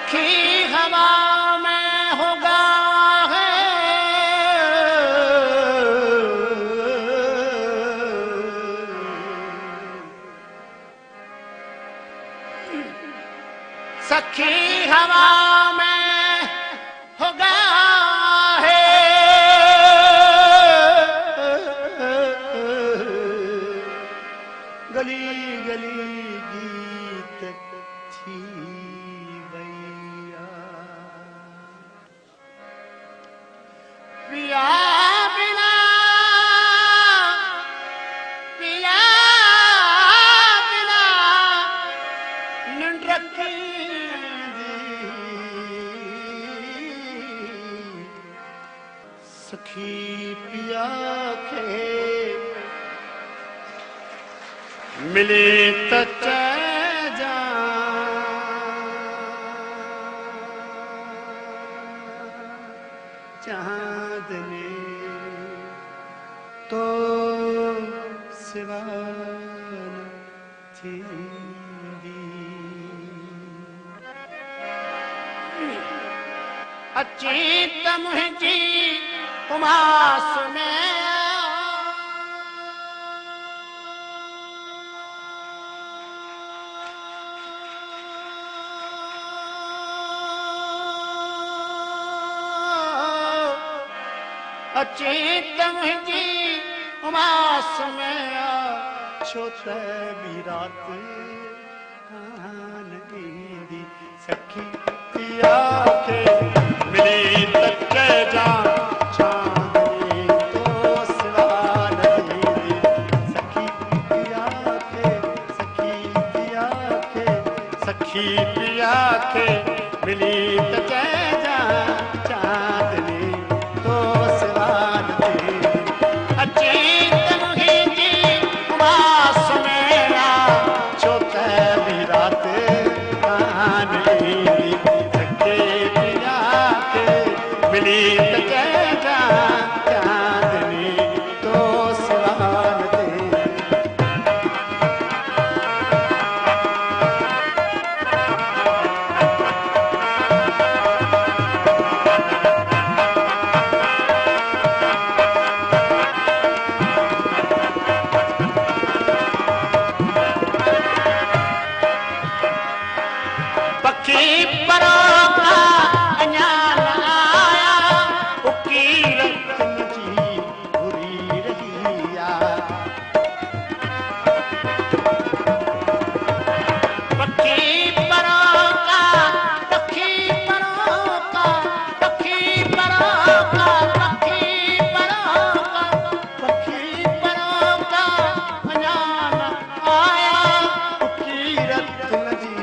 सखी हवा में होगा है, सखी हवा में होगा है, गली गली गीत थी भैया, पिया बिना पिया बिना निंड्रकी सखी पिया के मिले त जा चांदनी तो सिवा थी अचीत मुझी उमास में अचीत मुझी उमास में छोट भी रात दी सखी पिया के मिली तक जा चांदनी तो सिवा नहीं सखी पिया के सखी पिया के सखी पिया के मिली तक जा चांदनी तो सिवा नहीं अचीत मुझी उमास मेरा छोट भी रात मिली तक जा चांदनी तो सिवान दे पक्षी परों का अञान आया उकी रत्न जी बुरी रहिया पक्षी परों का पक्षी परों का पक्षी परों का पक्षी परों का पक्षी परों का अञान आया उकी रत्न जी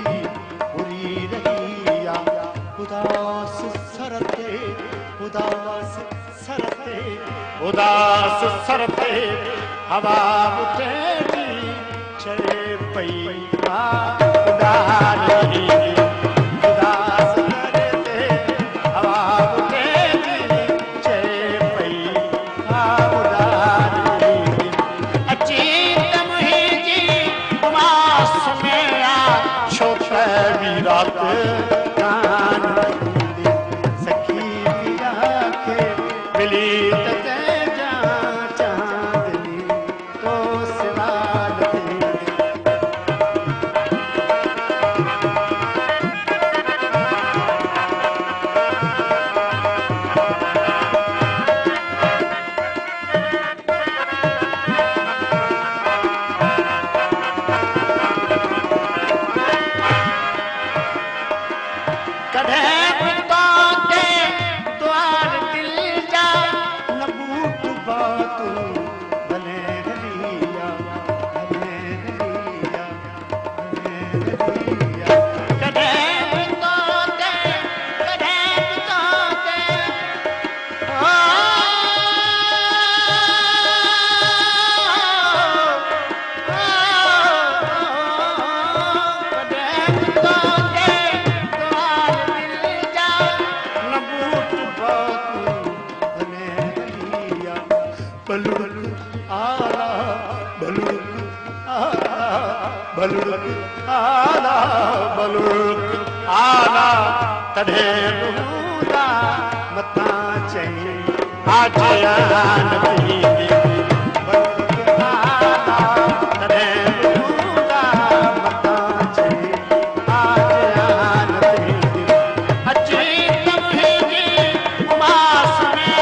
बुरी रहिया उदास सरते उदास सरते उदास सरते हवा उठेगी चले पैया उदारी उदास सरते हवा उठेगी चले पैया उदारी अचीत मुझी उमास मेरा छोट भी रात सखी पिया के मिली तक जा चांदनी तो सिवा आला बलुक आला तॾहिं ॿुधा मथां चई आज आन थींदी बलुक आला तॾहिं ॿुधा मथां चई आज आन थींदी अची त मुंहिंजी उमास में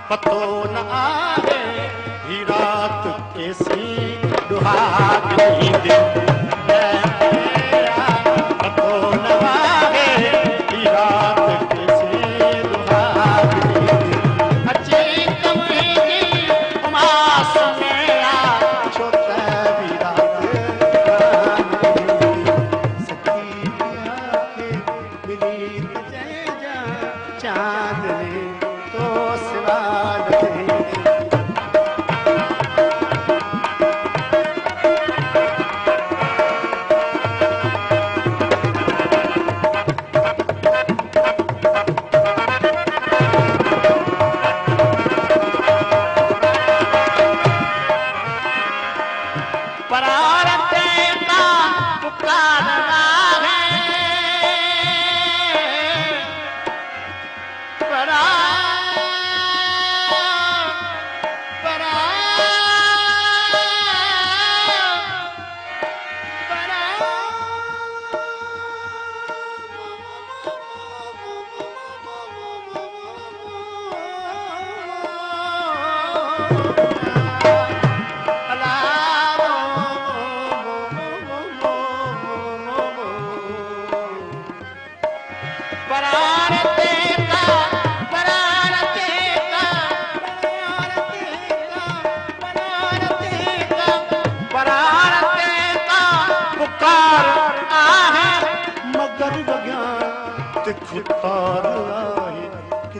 पतो न आहे ही रात कैसी दुहागनी दिन पतो न आहे ही रात कैसी दुहागनी दिन अची त मुंहिंजी उमास में छो त बि रात सखी खे मिली त चइजां चांदनी तो सिवा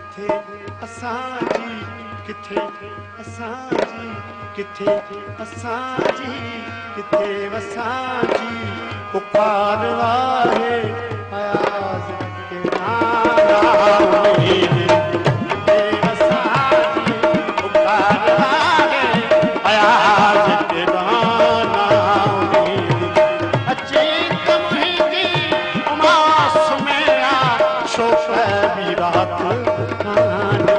किथे असांजी किथे असांजी किथे असांजी किथे असांजी पुकार आहे अयाज़ के नाला किथे असांजी पुकार आहे अयाज़ के नाला अची त मुंहिंजी उमास में शोक भी रात